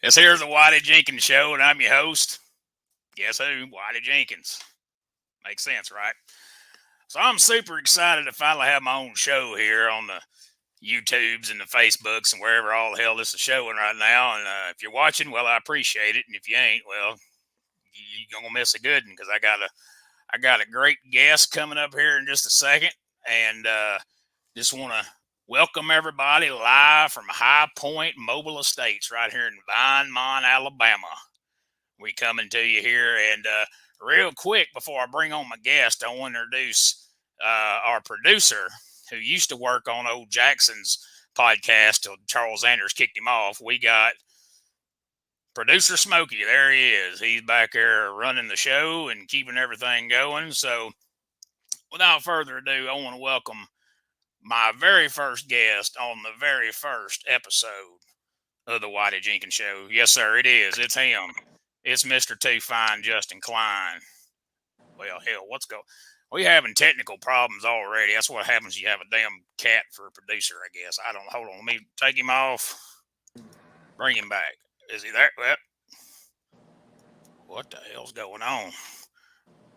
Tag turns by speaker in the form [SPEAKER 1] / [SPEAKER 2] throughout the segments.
[SPEAKER 1] It's here's the Whitey Jenkins Show, and I'm your host. Guess who? Whitey Jenkins. Makes sense, right? So I'm super excited to finally have my own show here on the YouTubes and the Facebooks and wherever all the hell this is showing right now. And if you're watching, well, I appreciate it. And if you ain't, well, you're gonna miss a good one because I got a great guest coming up here in just a second, and just want to welcome everybody live from High Point Mobile Estates right here in Vinemont, Alabama. We coming to you here, and real quick before I bring on my guest, I want to introduce our producer who used to work on old Jackson's podcast till Charles Anders kicked him off. We got producer Smokey. There he is. He's back there running the show and keeping everything going. So without further ado, I want to welcome my very first guest on the very first episode of the Whitey Jenkins Show. Yes, sir, it is. It's him. It's Mr. Too Fine, Justin Klein. Well, hell, we having technical problems already. That's what happens when you have a damn cat for a producer, I guess. I don't hold on. Let me take him off. Bring him back. Is he there? Well, what the hell's going on?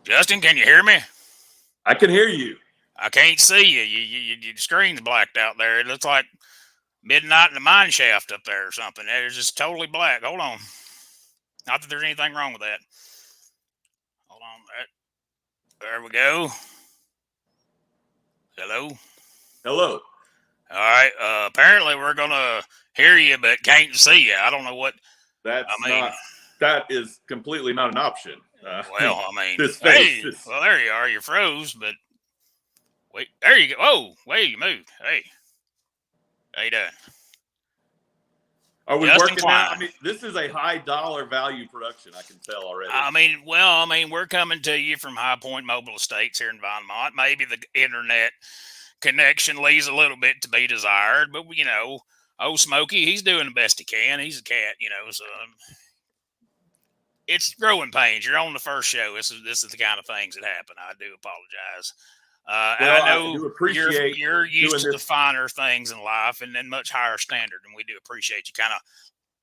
[SPEAKER 1] Justin, can you hear me?
[SPEAKER 2] I can hear you.
[SPEAKER 1] I can't see you. Your screen's blacked out there. It looks like midnight in the mine shaft up there or something. It's just totally black. Hold on. Not that there's anything wrong with that. Hold on. There we go. Hello?
[SPEAKER 2] Hello.
[SPEAKER 1] All right. Apparently we're going to hear you but can't see you. I don't know what.
[SPEAKER 2] That is completely not an option.
[SPEAKER 1] Well, I mean,
[SPEAKER 2] hey,
[SPEAKER 1] well, there you are. You froze, but wait, there you go. Oh, wait, you moved. Hey. How you doing?
[SPEAKER 2] Are we Justin working now? I mean, this is a high dollar value production. I can tell already.
[SPEAKER 1] I mean, we're coming to you from High Point Mobile Estates here in Vinemont. Maybe the internet connection leaves a little bit to be desired, but old Smokey, he's doing the best he can. He's a cat, so it's growing pains. You're on the first show. This is the kind of things that happen. I do apologize. And I know you're used to the finer things in life and then much higher standard, and we do appreciate you kind of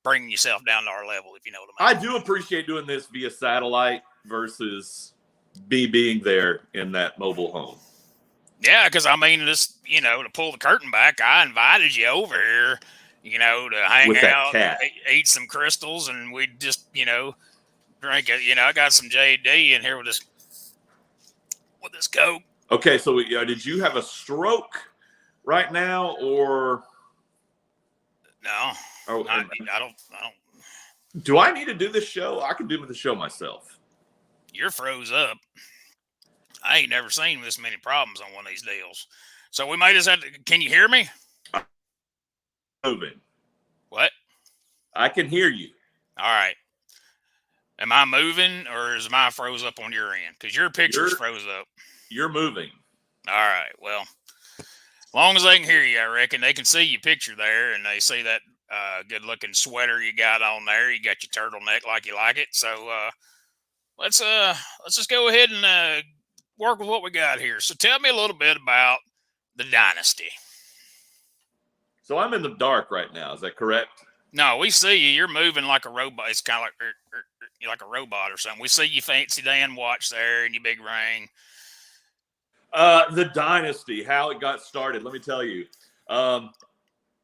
[SPEAKER 1] bringing yourself down to our level, if you know what I mean.
[SPEAKER 2] I do appreciate doing this via satellite versus me being there in that mobile home.
[SPEAKER 1] Yeah, because I mean, to pull the curtain back, I invited you over here, to hang out, eat some crystals, and we just, drink it. I got some JD in here with this Coke.
[SPEAKER 2] Okay, so did you have a stroke right now, or
[SPEAKER 1] no? I don't.
[SPEAKER 2] Do I need to do this show? I can do the show myself.
[SPEAKER 1] You're froze up. I ain't never seen this many problems on one of these deals. So we might just have to. Can you hear me?
[SPEAKER 2] I'm moving.
[SPEAKER 1] What?
[SPEAKER 2] I can hear you.
[SPEAKER 1] All right. Am I moving, or is mine froze up on your end? Because your picture's froze up.
[SPEAKER 2] You're moving.
[SPEAKER 1] All right. Well, as long as they can hear you, I reckon they can see your picture there, and they see that good-looking sweater you got on there. You got your turtleneck like you like it. So let's just go ahead and work with what we got here. So tell me a little bit about the dynasty.
[SPEAKER 2] So I'm in the dark right now. Is that correct?
[SPEAKER 1] No, we see you. You're moving like a robot. It's kind of like a robot or something. We see you fancy Dan watch there and your big ring.
[SPEAKER 2] The dynasty, how it got started. Let me tell you.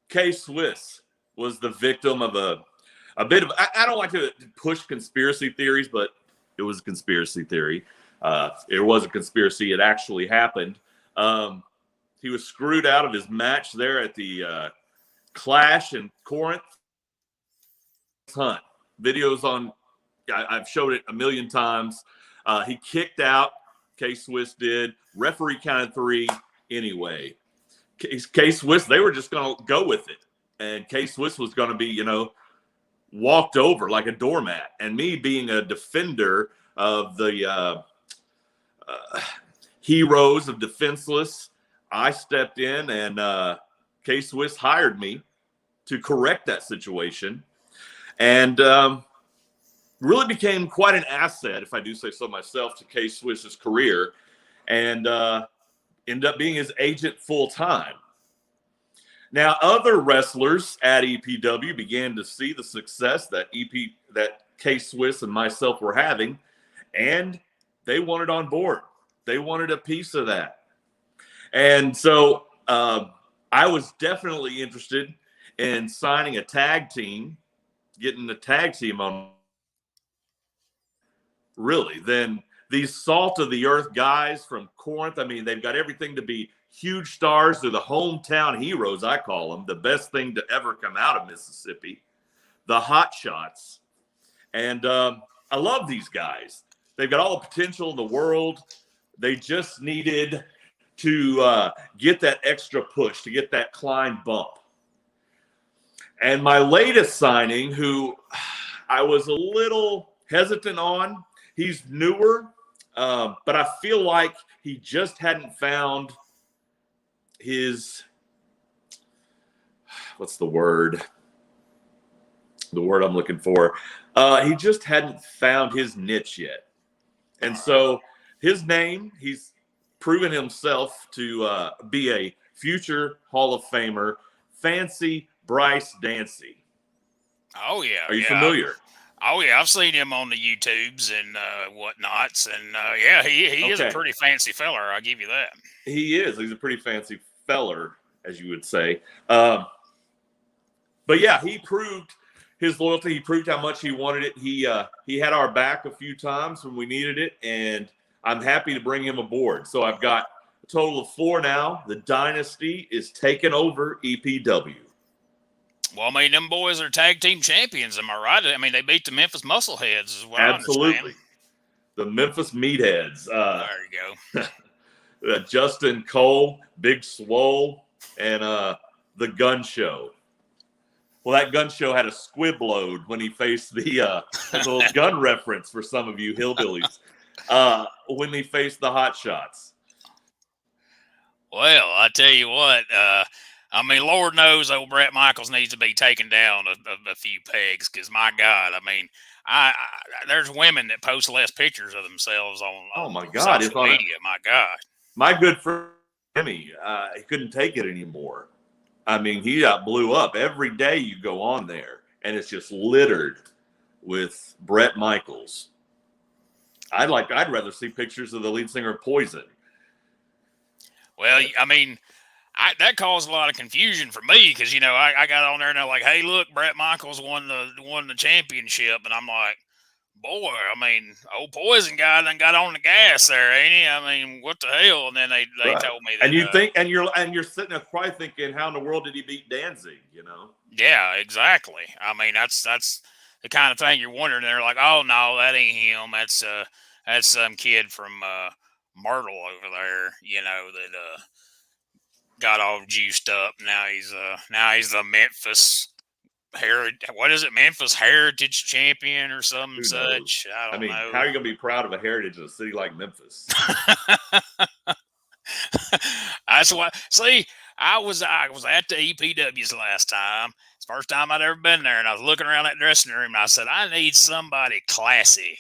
[SPEAKER 2] K-Swiss was the victim of a bit of. I don't like to push conspiracy theories, but it was a conspiracy theory. It was a conspiracy. It actually happened. He was screwed out of his match there at the Clash in Corinth. Hunt videos on. I've showed it a million times. He kicked out. K-Swiss did. Referee counted 3 anyway. K-Swiss, they were just going to go with it. And K-Swiss was going to be, walked over like a doormat. And me being a defender of the heroes of defenseless, I stepped in and K-Swiss hired me to correct that situation. And really became quite an asset, if I do say so myself, to K-Swiss's career, and ended up being his agent full time. Now, other wrestlers at EPW began to see the success that K-Swiss and myself were having, and they wanted on board. They wanted a piece of that. And so I was definitely interested in signing a tag team, getting the tag team on. Really, then these salt of the earth guys from Corinth, I mean, they've got everything to be huge stars. They're the hometown heroes, I call them, the best thing to ever come out of Mississippi, the hot shots. And I love these guys. They've got all the potential in the world. They just needed to get that extra push, to get that Klein bump. And my latest signing, who I was a little hesitant on, he's newer, but I feel like he just hadn't found his, what's the word? The word I'm looking for. He just hadn't found his niche yet. And so his name, he's proven himself to be a future Hall of Famer, Fancy Bryce Dancy.
[SPEAKER 1] Oh, yeah.
[SPEAKER 2] Are you familiar?
[SPEAKER 1] Oh, yeah. I've seen him on the YouTubes and whatnots. And, yeah, he is a pretty fancy feller. I'll give you that.
[SPEAKER 2] He is. He's a pretty fancy feller, as you would say. But, yeah, he proved his loyalty. He proved how much he wanted it. He had our back a few times when we needed it, and I'm happy to bring him aboard. So I've got a total of 4 now. The dynasty is taking over EPW. Well,
[SPEAKER 1] I mean, them boys are tag team champions. Am I right? I mean, they beat the Memphis Muscleheads, is what
[SPEAKER 2] Absolutely.
[SPEAKER 1] I understand.
[SPEAKER 2] The Memphis Meatheads.
[SPEAKER 1] There you
[SPEAKER 2] go. Justin Cole, Big Swole, and the Gun Show. Well, that Gun Show had a squib load when he faced the little gun reference for some of you hillbillies. When he faced the Hot Shots.
[SPEAKER 1] Well, I tell you what, I mean, Lord knows old Brett Michaels needs to be taken down a few pegs because, my God, I mean, I there's women that post less pictures of themselves on social media. My God.
[SPEAKER 2] My good friend Jimmy, he couldn't take it anymore. I mean, he blew up. Every day you go on there, and it's just littered with Brett Michaels. I'd rather see pictures of the lead singer of Poison.
[SPEAKER 1] Well, I mean, that caused a lot of confusion for me because, you know, I got on there and they're like, hey, look, Brett Michaels won the championship. And I'm like, boy, I mean, old Poison guy done got on the gas there, ain't he? I mean, what the hell? And then they told me that.
[SPEAKER 2] And you think, and you're sitting there probably thinking, how in the world did he beat Danzig, you know?
[SPEAKER 1] Yeah, exactly. I mean, that's the kind of thing you're wondering. They're like, oh, no, that ain't him. That's some kid from Myrtle over there, you know, that got all juiced up. Now he's the Memphis Memphis Heritage Champion or something such. I don't know.
[SPEAKER 2] How are you gonna be proud of a heritage of a city like Memphis?
[SPEAKER 1] That's why. See, I was at the EPWs last time. It's the first time I'd ever been there, and I was looking around that dressing room, and I said, I need somebody classy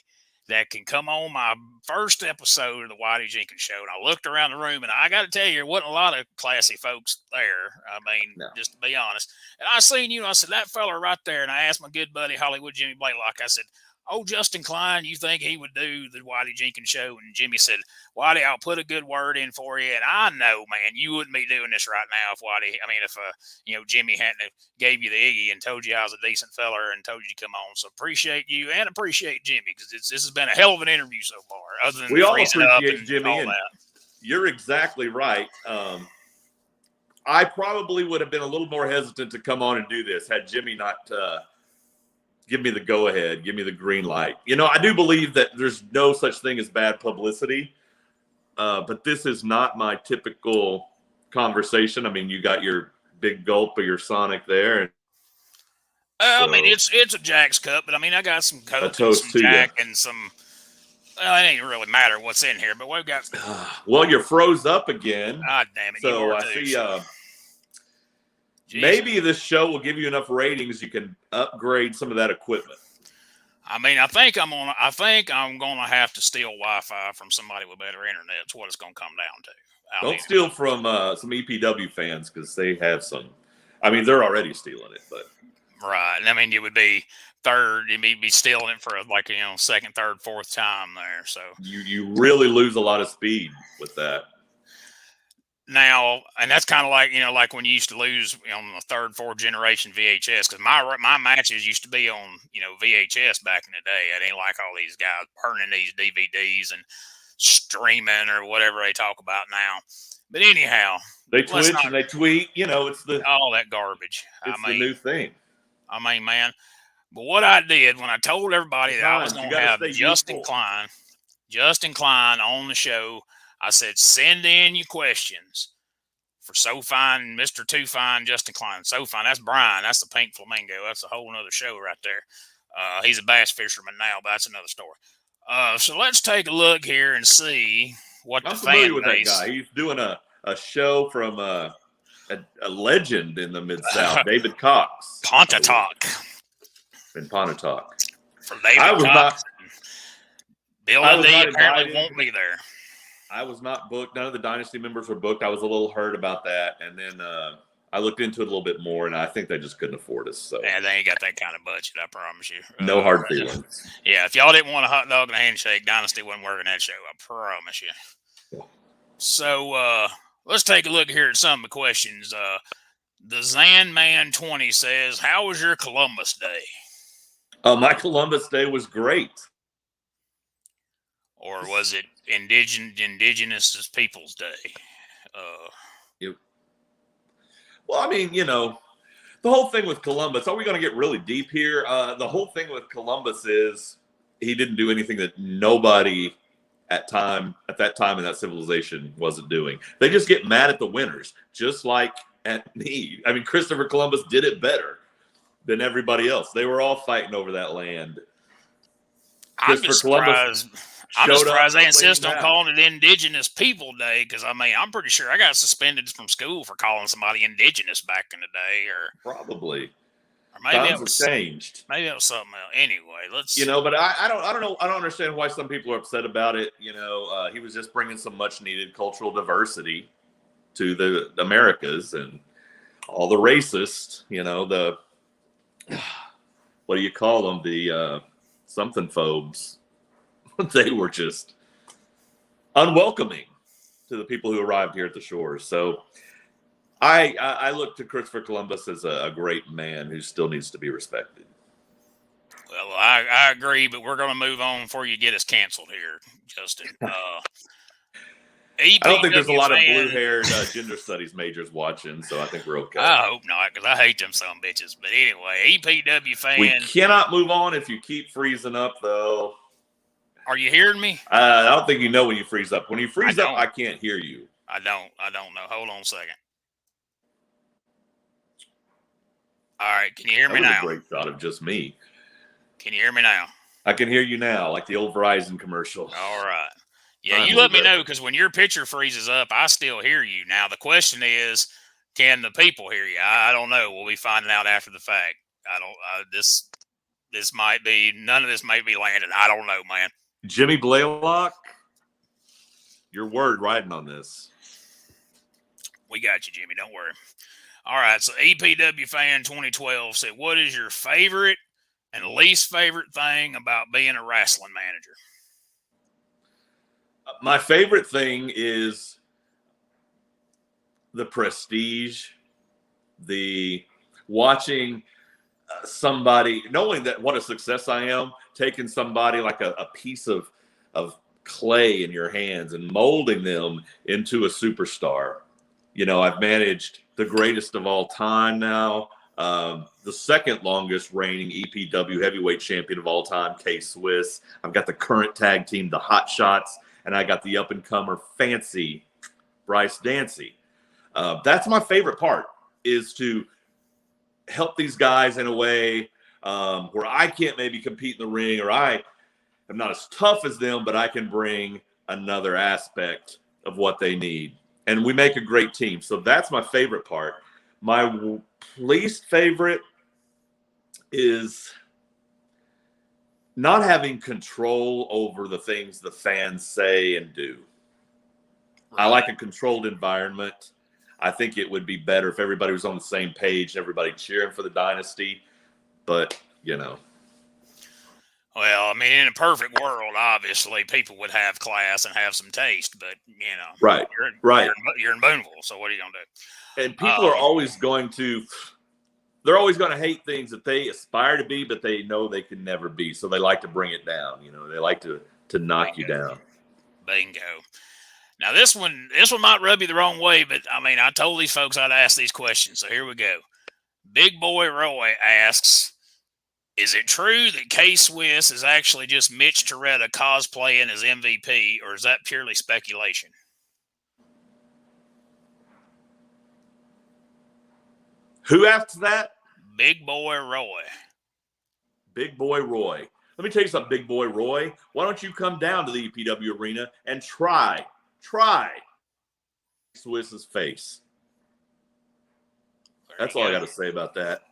[SPEAKER 1] that can come on my first episode of the Whitey Jenkins Show. And I looked around the room, and I got to tell you, there wasn't a lot of classy folks there. I mean, just to be honest. And I seen you, and I said, that fella right there. And I asked my good buddy, Hollywood Jimmy Blaylock, I said, oh, Justin Klein, you think he would do the Whitey Jenkins Show? And Jimmy said, Whitey, I'll put a good word in for you. And I know, man, you wouldn't be doing this right now if Jimmy hadn't gave you the Iggy and told you I was a decent fella and told you to come on. So appreciate you and appreciate Jimmy because this has been a hell of an interview so far. Other than
[SPEAKER 2] we all appreciate Jimmy.
[SPEAKER 1] All that.
[SPEAKER 2] You're exactly right. I probably would have been a little more hesitant to come on and do this had Jimmy not give me the go-ahead, give me the green light. You know, I do believe that there's no such thing as bad publicity, but this is not my typical conversation. I mean, you got your big gulp of your Sonic there.
[SPEAKER 1] I mean, it's a Jack's Cup, but I mean, I got some Coke and some Jack and some. Well, it ain't really matter what's in here, but we've got.
[SPEAKER 2] Well, you're froze up again.
[SPEAKER 1] God damn it!
[SPEAKER 2] So I see. Maybe this show will give you enough ratings you can upgrade some of that equipment.
[SPEAKER 1] I mean, I think I'm gonna have to steal Wi-Fi from somebody with better internet. That's what it's gonna come down to.
[SPEAKER 2] Don't steal from some EPW fans because they have some I mean, they're already stealing it, but
[SPEAKER 1] Right. I mean, it would be third. You'd be stealing it for like second, third, fourth time there. So
[SPEAKER 2] you really lose a lot of speed with that.
[SPEAKER 1] now, and that's kind of like like when you used to lose on the third, fourth generation VHS, because my matches used to be on VHS back in the day. I didn't like all these guys burning these DVDs and streaming or whatever they talk about now. But anyhow,
[SPEAKER 2] they twitch and they tweet. It's
[SPEAKER 1] all that garbage.
[SPEAKER 2] It's the new thing.
[SPEAKER 1] I mean, man. But what I did when I told everybody that I was going to have Justin Klein on the show, I said, send in your questions for So Fine, Mr. Too Fine, Justin Klein. So Fine, that's Brian. That's the Pink Flamingo. That's a whole nother show right there. He's a bass fisherman now, but that's another story. So let's take a look here and see what
[SPEAKER 2] I'm
[SPEAKER 1] the
[SPEAKER 2] familiar
[SPEAKER 1] fan
[SPEAKER 2] with
[SPEAKER 1] base.
[SPEAKER 2] That guy. He's doing a show from a legend in the Mid-South, David Cox.
[SPEAKER 1] Pontotoc.
[SPEAKER 2] In Pontotoc.
[SPEAKER 1] For David Cox. Bill and D apparently won't be there.
[SPEAKER 2] I was not booked. None of the Dynasty members were booked. I was a little hurt about that. And then I looked into it a little bit more, and I think they just couldn't afford us. So
[SPEAKER 1] yeah, they ain't got that kind of budget, I promise you.
[SPEAKER 2] No hard feelings.
[SPEAKER 1] Yeah, if y'all didn't want a hot dog and a handshake, Dynasty wasn't working that show, I promise you. Yeah. So let's take a look here at some of the questions. The Zanman20 says, how was your Columbus Day?
[SPEAKER 2] My Columbus Day was great.
[SPEAKER 1] Or was it Indigenous Peoples Day?
[SPEAKER 2] Well, I mean, the whole thing with Columbus, are we going to get really deep here? The whole thing with Columbus is he didn't do anything that nobody at that time in that civilization wasn't doing. They just get mad at the winners, just like at me. I mean, Christopher Columbus did it better than everybody else. They were all fighting over that land.
[SPEAKER 1] I'm just surprised they insist on calling it Indigenous People Day, because I'm pretty sure I got suspended from school for calling somebody indigenous back in the day, or
[SPEAKER 2] probably.
[SPEAKER 1] Or maybe
[SPEAKER 2] times have changed.
[SPEAKER 1] Maybe it was something else. Anyway, let's.
[SPEAKER 2] But I don't know. I don't understand why some people are upset about it. He was just bringing some much needed cultural diversity to the Americas, and all the racist. The what do you call them? The something phobes. They were just unwelcoming to the people who arrived here at the shores. So I look to Christopher Columbus as a great man who still needs to be respected.
[SPEAKER 1] Well, I agree, but we're going to move on before you get us canceled here, Justin.
[SPEAKER 2] I don't think there's a lot of blue-haired gender studies majors watching, so I think we're okay.
[SPEAKER 1] I hope not, because I hate them some bitches. But anyway, EPW fan.
[SPEAKER 2] We cannot move on if you keep freezing up, though.
[SPEAKER 1] Are you hearing me?
[SPEAKER 2] I don't think you know when you freeze up. When you freeze up, I can't hear you.
[SPEAKER 1] I don't know. Hold on a second. All right, can you hear me now?
[SPEAKER 2] A great shot of just me.
[SPEAKER 1] Can you hear me now?
[SPEAKER 2] I can hear you now, like the old Verizon commercial.
[SPEAKER 1] All right. Yeah, you let me know, because when your picture freezes up, I still hear you. Now, the question is, can the people hear you? I don't know. We'll be finding out after the fact. This might be, none of this may be landing. I don't know, man.
[SPEAKER 2] Jimmy Blaylock, your word riding on this.
[SPEAKER 1] We got you, Jimmy. Don't worry. All right, so EPW Fan 2012 said, what is your favorite and least favorite thing about being a wrestling manager?
[SPEAKER 2] My favorite thing is the prestige, the watching somebody, knowing that what a success I am, taking somebody like a piece of clay in your hands and molding them into a superstar. I've managed the greatest of all time now, the second longest reigning EPW heavyweight champion of all time, K-Swiss. I've got the current tag team, the Hot Shots, and I got the up-and-comer Fancy Bryce Dancy. That's my favorite part, is to help these guys in a way where I can't maybe compete in the ring, or I am not as tough as them, but I can bring another aspect of what they need. And we make a great team. So that's my favorite part. My least favorite is not having control over the things the fans say and do. Right. I like a controlled environment. I think it would be better if everybody was on the same page, everybody cheering for the dynasty. But,
[SPEAKER 1] Well, I mean, in a perfect world, obviously, people would have class and have some taste, but,
[SPEAKER 2] right,
[SPEAKER 1] you're,
[SPEAKER 2] right.
[SPEAKER 1] you're in Booneville, so what are you going to do?
[SPEAKER 2] And people are always going to – they're always going to hate things that they aspire to be, but they know they can never be. So they like to bring it down. They like to knock you down.
[SPEAKER 1] Bingo. Now, this one might rub you the wrong way, but, I mean, I told these folks I'd ask these questions, so here we go. Big Boy Roy asks, is it true that K-Swiss is actually just Mitch Toretta cosplaying as MVP, or is that purely speculation?
[SPEAKER 2] Who asked that?
[SPEAKER 1] Big Boy Roy.
[SPEAKER 2] Big Boy Roy. Let me tell you something, Big Boy Roy. Why don't you come down to the EPW arena and try Swiss's face? That's all I got to say about that.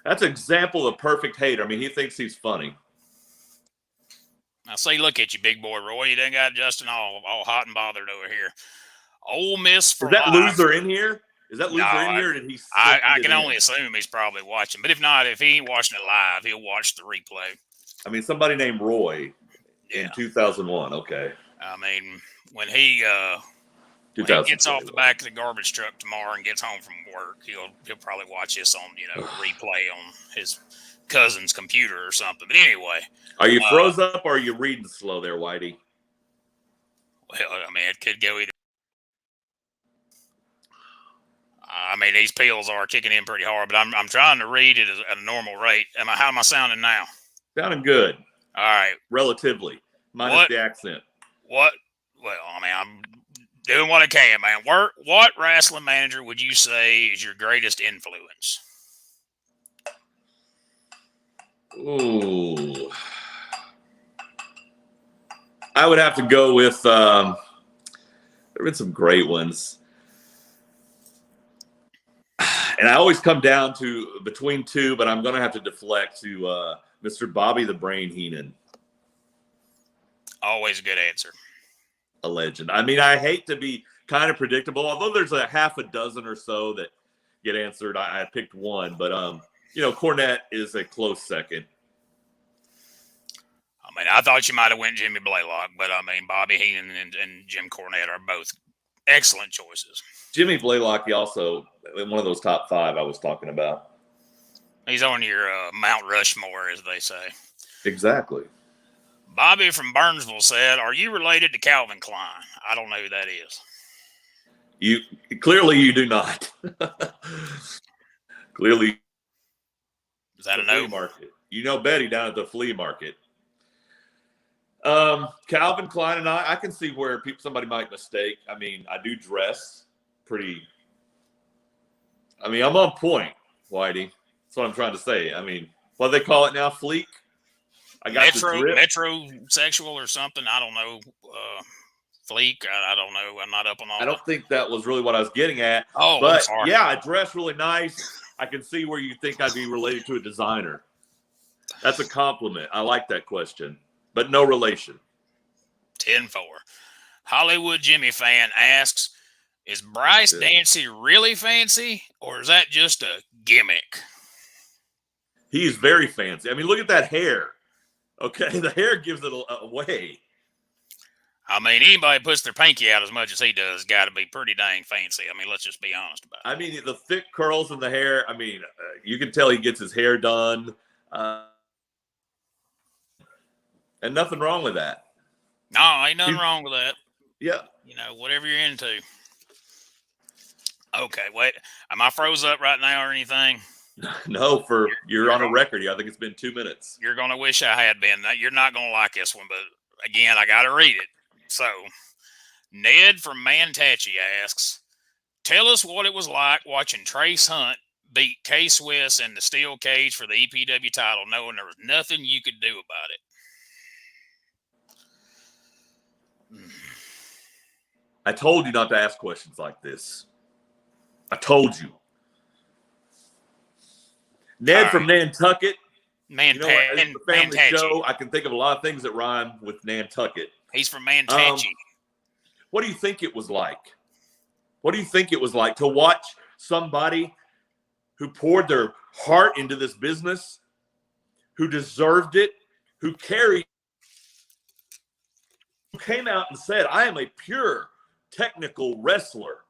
[SPEAKER 2] That's an example of perfect hate. I mean, he thinks he's funny.
[SPEAKER 1] Now, say, look at you, Big Boy Roy. You done got Justin all hot and bothered over here. Ole Miss for life.
[SPEAKER 2] Is that loser in here? Is that loser in here? Or did he?
[SPEAKER 1] I can only assume he's probably watching. But if not, if he ain't watching it live, he'll watch the replay.
[SPEAKER 2] I mean, somebody named Roy in 2001. Okay.
[SPEAKER 1] I mean, when he gets off the back of the garbage truck tomorrow and gets home from work, he'll probably watch this on replay on his cousin's computer or something. But anyway,
[SPEAKER 2] are you froze up or are you reading slow there, Whitey?
[SPEAKER 1] Well, I mean, it could go either. I mean, these pills are kicking in pretty hard, but I'm trying to read it at a normal rate. How am I sounding now?
[SPEAKER 2] Sounding good.
[SPEAKER 1] All right.
[SPEAKER 2] Relatively. Minus the accent.
[SPEAKER 1] What? Well, I mean, I'm doing what I can, man. What wrestling manager would you say is your greatest influence?
[SPEAKER 2] Ooh. I would have to go with there have been some great ones. And I always come down to between two, but I'm going to have to deflect to Mr. Bobby the Brain Heenan.
[SPEAKER 1] Always a good answer.
[SPEAKER 2] A legend. I mean, I hate to be kind of predictable, although there's a half a dozen or so that get answered. I picked one, but Cornette is a close second.
[SPEAKER 1] I mean, I thought you might have went Jimmy Blaylock, but I mean, Bobby Heenan and Jim Cornette are both excellent choices.
[SPEAKER 2] Jimmy Blaylock, he also in one of those top five I was talking about.
[SPEAKER 1] He's on your Mount Rushmore, as they say.
[SPEAKER 2] Exactly.
[SPEAKER 1] Bobby from Burnsville said, "Are you related to Calvin Klein?" I don't know who that is.
[SPEAKER 2] You do not. Clearly,
[SPEAKER 1] is that a no?
[SPEAKER 2] Market. You know Betty down at the flea market. Calvin Klein and I can see where somebody might mistake. I mean, I do dress pretty. I mean, I'm on point, Whitey. That's what I'm trying to say. I mean, what do they call it now? Fleek? I got
[SPEAKER 1] metrosexual or something. I don't know. Fleek. I don't know. I'm not up on all.
[SPEAKER 2] I don't think that was really what I was getting at.
[SPEAKER 1] Oh,
[SPEAKER 2] but
[SPEAKER 1] I'm sorry.
[SPEAKER 2] Yeah, I dress really nice. I can see where you think I'd be related to a designer. That's a compliment. I like that question, but no relation.
[SPEAKER 1] 10-4. Hollywood Jimmy fan asks, "Is Bryce Dancy really fancy, or is that just a gimmick?"
[SPEAKER 2] He's very fancy. I mean, look at that hair. Okay, the hair gives it away.
[SPEAKER 1] I mean, anybody puts their pinky out as much as he does got to be pretty dang fancy. I mean, let's just be honest about it.
[SPEAKER 2] I mean, the thick curls in the hair. I mean, you can tell he gets his hair done. And nothing wrong with that.
[SPEAKER 1] No, ain't nothing wrong with that.
[SPEAKER 2] Yeah.
[SPEAKER 1] Whatever you're into. Okay, wait. Am I froze up right now or anything?
[SPEAKER 2] No, you're on a record here. I think it's been 2 minutes.
[SPEAKER 1] You're going to wish I had been. You're not going to like this one, but again, I got to read it. So, Ned from Mantachi asks, "Tell us what it was like watching Trace Hunt beat K-Swiss in the steel cage for the EPW title, knowing there was nothing you could do about it."
[SPEAKER 2] I told you not to ask questions like this. I told you. Ned from Nantucket. It's a family show. I can think of a lot of things that rhyme with Nantucket.
[SPEAKER 1] He's from Mantachi.
[SPEAKER 2] What do you think it was like? What do you think it was like to watch somebody who poured their heart into this business, who deserved it, who came out and said, I am a pure technical wrestler,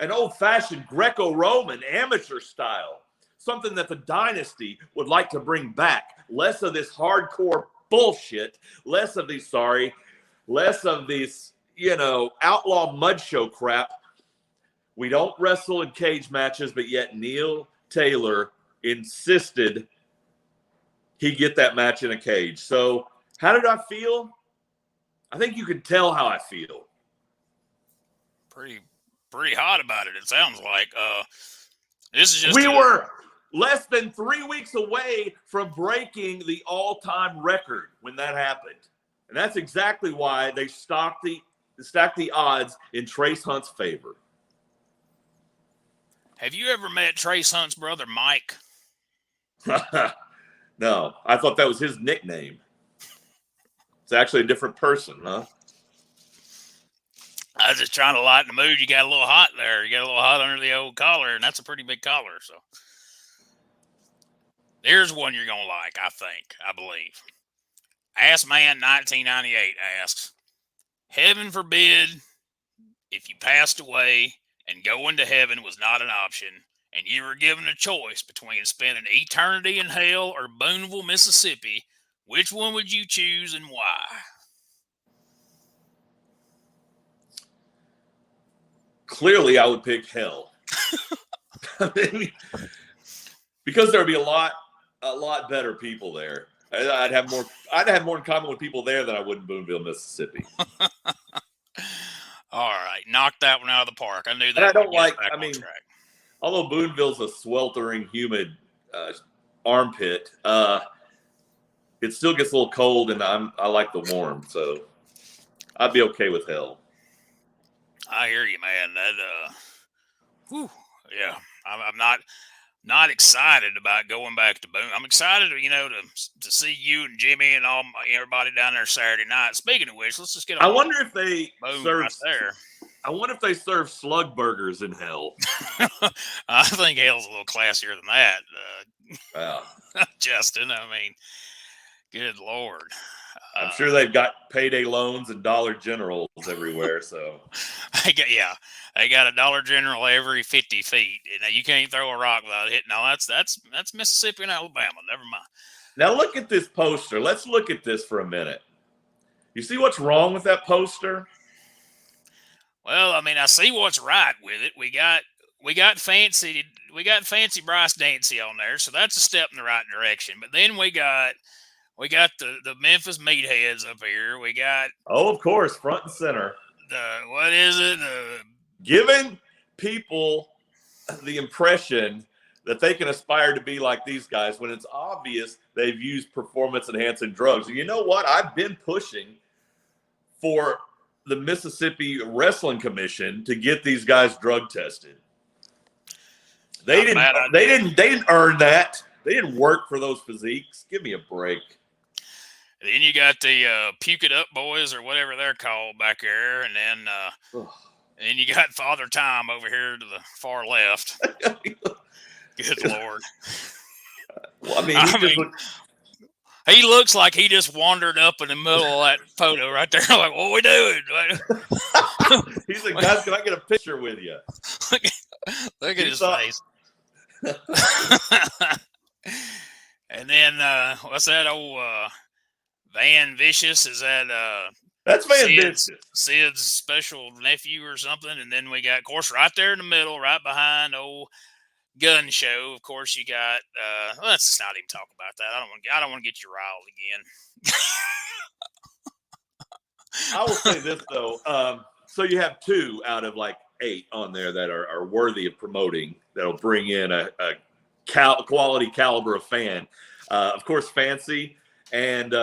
[SPEAKER 2] an old-fashioned Greco-Roman amateur style, something that the Dynasty would like to bring back. Less of this hardcore bullshit, less of this, outlaw mud show crap. We don't wrestle in cage matches, but yet Neil Taylor insisted he get that match in a cage. So how did I feel? I think you can tell how I feel.
[SPEAKER 1] Pretty hot about it sounds like. This is just
[SPEAKER 2] we were less than 3 weeks away from breaking the all-time record when that happened. And that's exactly why they stacked the odds in Trace Hunt's favor.
[SPEAKER 1] Have you ever met Trace Hunt's brother, Mike?
[SPEAKER 2] No, I thought that was his nickname. It's actually a different person, huh?
[SPEAKER 1] I was just trying to lighten the mood. You got a little hot there. You got a little hot under the old collar, and that's a pretty big collar. So there's one you're going to like, I believe. Ass Man 1998 asks, heaven forbid if you passed away and going to heaven was not an option, and you were given a choice between spending eternity in hell or Boonville, Mississippi, which one would you choose and why?
[SPEAKER 2] Clearly, I would pick hell. Because there'd be a lot better people there. I'd have more in common with people there than I would in Boonville, Mississippi.
[SPEAKER 1] All right, knock that one out of the park. I knew that.
[SPEAKER 2] And I don't like. I mean, although Boonville's a sweltering, humid armpit, it still gets a little cold, and I like the warm, so I'd be okay with hell.
[SPEAKER 1] I hear you, man. That, yeah, I'm not excited about going back to Boone. I'm excited, to see you and Jimmy and everybody down there Saturday night. Speaking of which, let's just get on.
[SPEAKER 2] I wonder if they serve
[SPEAKER 1] right there.
[SPEAKER 2] I wonder if they serve slug burgers in hell.
[SPEAKER 1] I think hell's a little classier than that.
[SPEAKER 2] Wow.
[SPEAKER 1] Justin, I mean, good Lord.
[SPEAKER 2] I'm sure they've got payday loans and Dollar Generals everywhere. So,
[SPEAKER 1] they got a Dollar General every 50 feet. You can't throw a rock without hitting. No, that's Mississippi and Alabama. Never mind.
[SPEAKER 2] Now look at this poster. Let's look at this for a minute. You see what's wrong with that poster?
[SPEAKER 1] Well, I mean, I see what's right with it. We got fancy Bryce Dancy on there, so that's a step in the right direction. But then we got the Memphis Meatheads up here. We got
[SPEAKER 2] of course, front and center.
[SPEAKER 1] What is it?
[SPEAKER 2] Giving people the impression that they can aspire to be like these guys when it's obvious they've used performance-enhancing drugs. And you know what? I've been pushing for the Mississippi Wrestling Commission to get these guys drug tested. They didn't earn that. They didn't work for those physiques. Give me a break.
[SPEAKER 1] Then you got the Puke It Up Boys or whatever they're called back there, and then you got Father Time over here to the far left. Good Lord.
[SPEAKER 2] Well, I mean,
[SPEAKER 1] he looks like he just wandered up in the middle of that photo right there. Like, what are we doing?
[SPEAKER 2] He's like, guys, can I get a picture with you?
[SPEAKER 1] Look at his face. And then what's that old Van Vicious? Is that
[SPEAKER 2] that's Van Vicious,
[SPEAKER 1] Sid's special nephew or something? And then we got, of course, right there in the middle, right behind old Gun Show. Of course, you got. Let's just not even talk about that. I don't want to get you riled again.
[SPEAKER 2] I will say this though. So you have 2 out of like 8 on there that are worthy of promoting. That'll bring in a quality caliber of fan. Of course, Fancy, and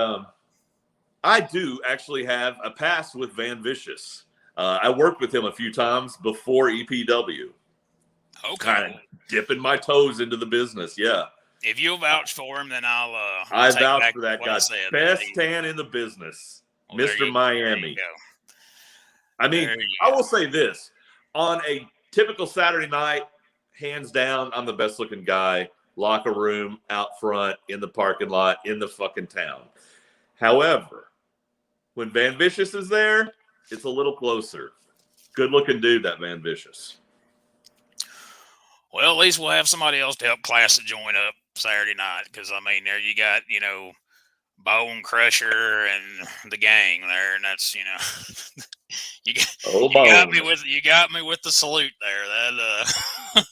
[SPEAKER 2] I do actually have a pass with Van Vicious. I worked with him a few times before EPW.
[SPEAKER 1] Okay.
[SPEAKER 2] Kind of dipping my toes into the business, yeah.
[SPEAKER 1] If you'll vouch for him, then I'll
[SPEAKER 2] I vouch for that guy. Best tan in the business,
[SPEAKER 1] well,
[SPEAKER 2] Mr. Miami. I mean, I will say this. on a typical Saturday night, hands down, I'm the best looking guy. Locker room, out front, in the parking lot, in the fucking town. However, when Van Vicious is there, it's a little closer. Good looking dude, that Van Vicious.
[SPEAKER 1] Well, at least we'll have somebody else to help class to join up Saturday night. Because, I mean, there you got, Bone Crusher and the gang there. And that's, you got me with the salute there. That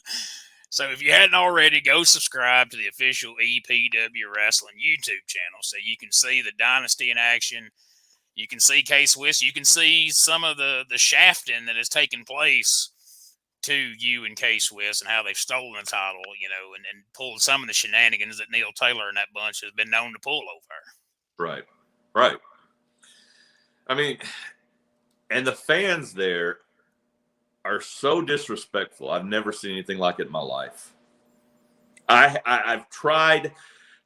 [SPEAKER 1] So if you hadn't already, go subscribe to the official EPW Wrestling YouTube channel so you can see the Dynasty in action. You can see K-Swiss. You can see some of the shafting that has taken place to you and K-Swiss and how they've stolen the title, and pulled some of the shenanigans that Neil Taylor and that bunch has been known to pull over.
[SPEAKER 2] Right. I mean, and the fans there are so disrespectful. I've never seen anything like it in my life. I've tried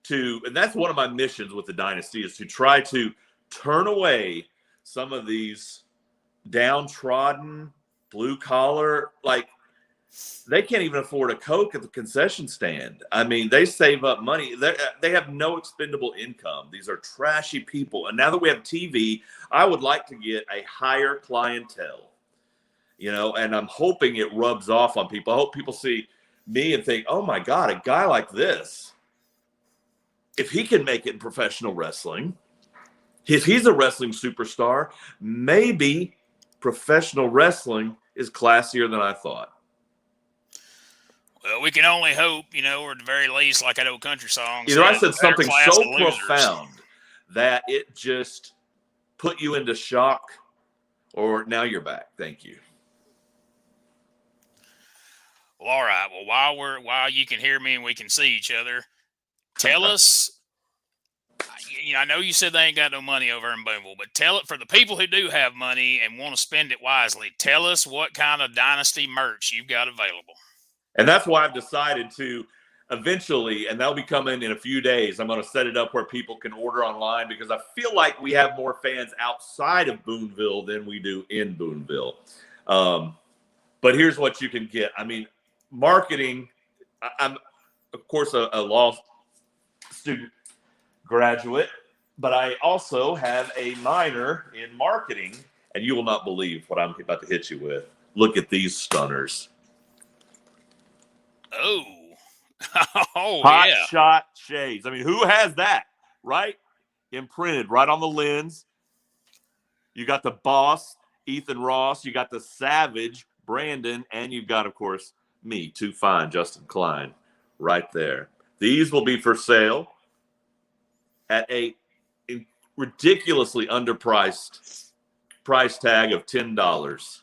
[SPEAKER 2] to, and that's one of my missions with the Dynasty, is to try to turn away some of these downtrodden, blue collar, like they can't even afford a Coke at the concession stand. I mean, they save up money. They have no expendable income. These are trashy people. And now that we have TV, I would like to get a higher clientele. And I'm hoping it rubs off on people. I hope people see me and think, oh my God, a guy like this, if he can make it in professional wrestling, if he's a wrestling superstar, maybe professional wrestling is classier than I thought.
[SPEAKER 1] Well, we can only hope, or at the very least, like that old country song.
[SPEAKER 2] Either I said something so profound that it just put you into shock, or now you're back. Thank you.
[SPEAKER 1] Well, all right. Well, while you can hear me and we can see each other, tell us. I know you said they ain't got no money over in Boonville, but tell it for the people who do have money and want to spend it wisely. Tell us what kind of Dynasty merch you've got available.
[SPEAKER 2] And that's why I've decided to eventually, and that'll be coming in a few days, I'm going to set it up where people can order online because I feel like we have more fans outside of Boonville than we do in Boonville. But here's what you can get. I mean, marketing, I'm, of course, a law student graduate, but I also have a minor in marketing, and you will not believe what I'm about to hit you with. Look at these stunners.
[SPEAKER 1] Oh,
[SPEAKER 2] Hot shot shades. I mean, who has that, right? Imprinted right on the lens. You got the boss, Ethan Ross. You got the savage, Brandon. And you've got, of course, me, too fine, Justin Klein, right there. These will be for sale at a ridiculously underpriced price tag of $10.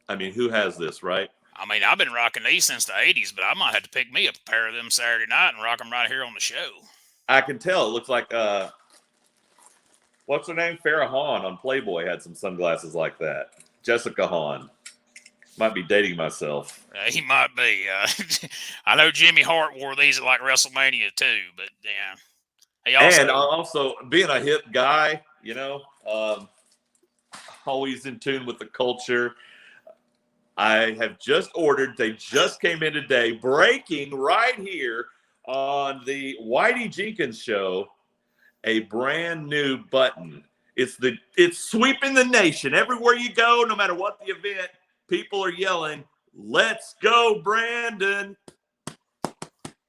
[SPEAKER 2] I mean, who has this, right?
[SPEAKER 1] I mean, I've been rocking these since the 80s, but I might have to pick me up a pair of them Saturday night and rock them right here on the show.
[SPEAKER 2] I can tell. It looks like, what's her name? Farrah Hahn on Playboy had some sunglasses like that. Jessica Hahn. Might be dating myself.
[SPEAKER 1] He might be. I know Jimmy Hart wore these at like WrestleMania too, but yeah.
[SPEAKER 2] And also being a hip guy, always in tune with the culture. I have just ordered, they just came in today, breaking right here on the Whitey Jenkins Show, a brand new button. It's sweeping the nation. Everywhere you go, no matter what the event, people are yelling, "Let's go, Brandon.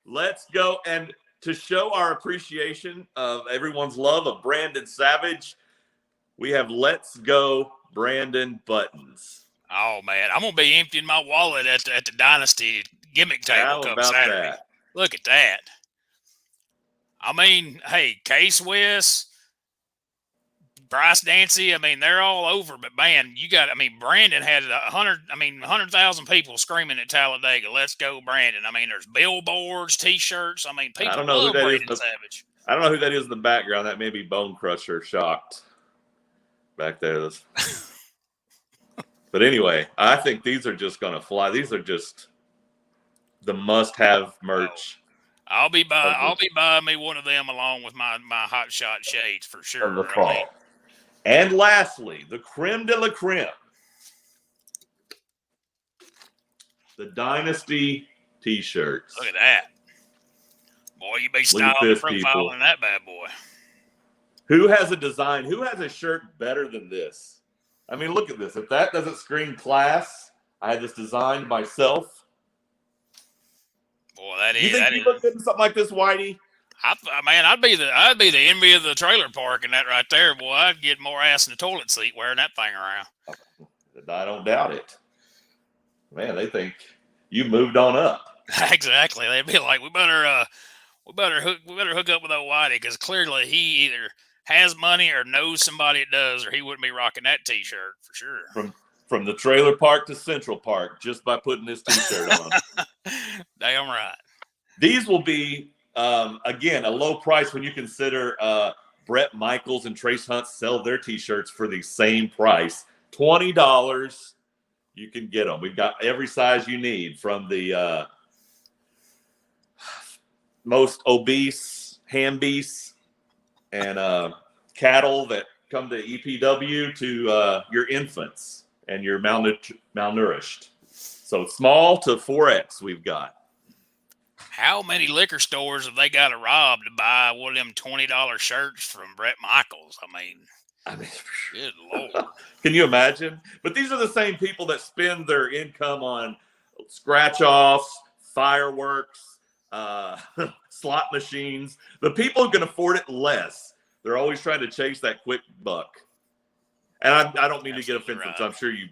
[SPEAKER 2] Let's go." And to show our appreciation of everyone's love of Brandon Savage, we have "Let's Go, Brandon" buttons.
[SPEAKER 1] Oh, man. I'm going to be emptying my wallet at the Dynasty gimmick table come Saturday. That? Look at that. I mean, hey, K-Swiss, Bryce Dancy, I mean, they're all over. But, man, Brandon had 100,000 people screaming at Talladega, "Let's go, Brandon." I mean, there's billboards, T-shirts. I mean, people love Brandon Savage.
[SPEAKER 2] I don't know who that is in the background. That may be Bone Crusher shocked back there. But anyway, I think these are just going to fly. These are just the must-have merch.
[SPEAKER 1] I'll be buying me one of them along with my hot shot shades for sure.
[SPEAKER 2] Of the fall. And lastly, the creme de la creme. The Dynasty T-shirts.
[SPEAKER 1] Look at that. Boy, you be
[SPEAKER 2] Look at
[SPEAKER 1] styling
[SPEAKER 2] this,
[SPEAKER 1] and profiling
[SPEAKER 2] people.
[SPEAKER 1] that bad boy.
[SPEAKER 2] Who has a design? Who has a shirt better than this? I mean, look at this. If that doesn't scream class, I had this designed myself.
[SPEAKER 1] Boy, that is.
[SPEAKER 2] You think you look good in something like this, Whitey?
[SPEAKER 1] Man, I'd be the envy of the trailer park in that right there, boy. I'd get more ass in the toilet seat wearing that thing around.
[SPEAKER 2] I don't doubt it. Man, they think you moved on up.
[SPEAKER 1] Exactly. They'd be like, we better hook up with old Whitey, because clearly he either has money or knows somebody that does, or he wouldn't be rocking that T-shirt for sure.
[SPEAKER 2] From the trailer park to Central Park, just by putting this T-shirt on.
[SPEAKER 1] Damn right.
[SPEAKER 2] These will be again a low price when you consider Brett Michaels and Trace Hunt sell their T-shirts for the same price, $20. You can get them. We've got every size you need, from the most obese ham beasts and cattle that come to EPW to your infants and your malnourished. So small to 4X we've got.
[SPEAKER 1] How many liquor stores have they got to rob to buy one of them $20 shirts from Brett Michaels? I mean, good Lord.
[SPEAKER 2] Can you imagine? But these are the same people that spend their income on scratch-offs, fireworks, slot machines. The people who can afford it less, they're always trying to chase that quick buck. And I don't mean to get offensive, right. So I'm sure you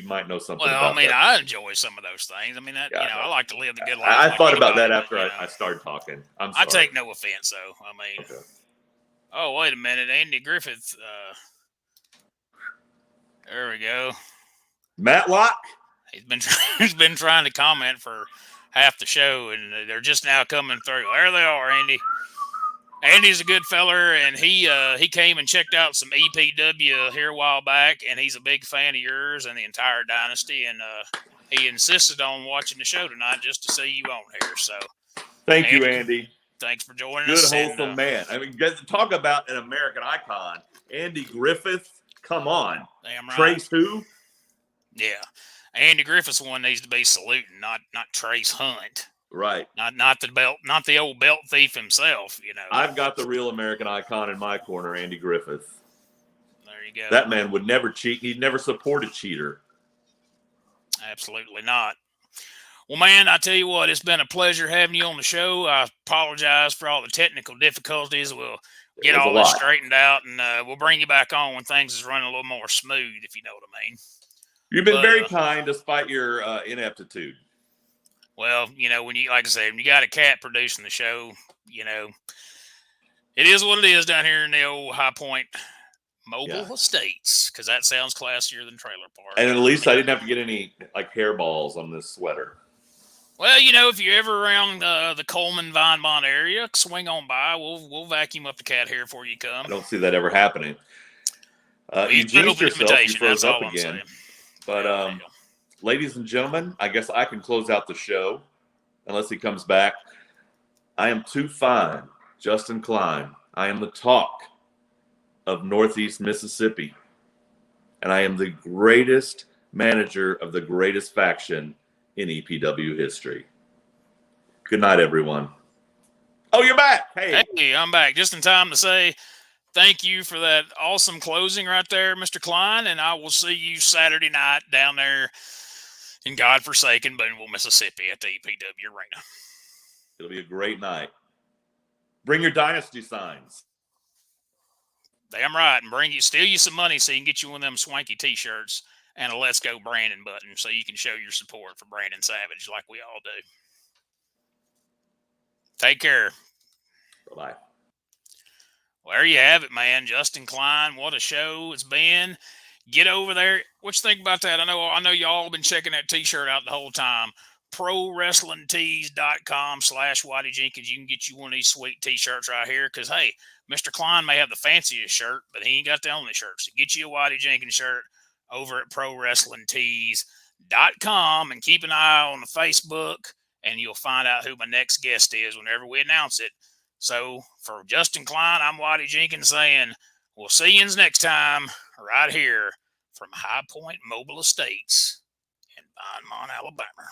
[SPEAKER 2] might know something about that.
[SPEAKER 1] I enjoy some of those things. I mean, I like to live the good life.
[SPEAKER 2] I thought about that after I started talking. I'm sorry.
[SPEAKER 1] I take no offense, though. I mean, okay. Oh, wait a minute. Andy Griffith. There we go.
[SPEAKER 2] Matlock?
[SPEAKER 1] He's been trying to comment for half the show, and they're just now coming through. There they are, Andy. Andy's a good feller, and he came and checked out some EPW here a while back, and he's a big fan of yours and the entire dynasty, and he insisted on watching the show tonight just to see you on here. So,
[SPEAKER 2] thank you, Andy.
[SPEAKER 1] Thanks for joining us.
[SPEAKER 2] Good, wholesome man. I mean, talk about an American icon, Andy Griffith. Come on,
[SPEAKER 1] damn right.
[SPEAKER 2] Trace who?
[SPEAKER 1] Yeah, Andy Griffith's one needs to be saluting, not Trace Hunt.
[SPEAKER 2] Right.
[SPEAKER 1] Not the old belt thief himself, you know.
[SPEAKER 2] I've got the real American icon in my corner, Andy Griffith.
[SPEAKER 1] There you go.
[SPEAKER 2] That man would never cheat. He'd never support a cheater.
[SPEAKER 1] Absolutely not. Well, man, I tell you what, it's been a pleasure having you on the show. I apologize for all the technical difficulties. We'll get all this straightened out, and we'll bring you back on when things is running a little more smooth, if you know what I mean.
[SPEAKER 2] You've been very kind despite your ineptitude.
[SPEAKER 1] Well, you know, when you got a cat producing the show, you know, it is what it is down here in the old High Point Mobile Estates, because that sounds classier than trailer park.
[SPEAKER 2] And at least I didn't have to get any hairballs on this sweater.
[SPEAKER 1] Well, you know, if you're ever around the Coleman Vine Bond area, swing on by. We'll vacuum up the cat hair before you come.
[SPEAKER 2] I don't see that ever happening. You jinxed yourself. You froze up again. But ladies and gentlemen, I guess I can close out the show unless he comes back. I am too fine, Justin Klein. I am the talk of Northeast Mississippi. And I am the greatest manager of the greatest faction in EPW history. Good night, everyone. Oh, you're back.
[SPEAKER 1] Hey, I'm back just in time to say thank you for that awesome closing right there, Mr. Klein. And I will see you Saturday night down there in godforsaken Boonville, Mississippi at the EPW Arena.
[SPEAKER 2] It'll be a great night. Bring your dynasty signs.
[SPEAKER 1] Damn right. And steal you some money so you can get you one of them swanky T-shirts and a Let's Go Brandon button so you can show your support for Brandon Savage like we all do. Take care.
[SPEAKER 2] Bye-bye.
[SPEAKER 1] Well, there you have it, man. Justin Klein, what a show it's been. Get over there. What you think about that? I know y'all have been checking that T-shirt out the whole time. ProWrestlingTees.com/Whitey Jenkins. You can get you one of these sweet T-shirts right here because, hey, Mr. Klein may have the fanciest shirt, but he ain't got the only shirt. So get you a Whitey Jenkins shirt over at ProWrestlingTees.com and keep an eye on the Facebook, and you'll find out who my next guest is whenever we announce it. So for Justin Klein, I'm Whitey Jenkins saying we'll see you next time right here from High Point Mobile Estates in I'm on Alabama.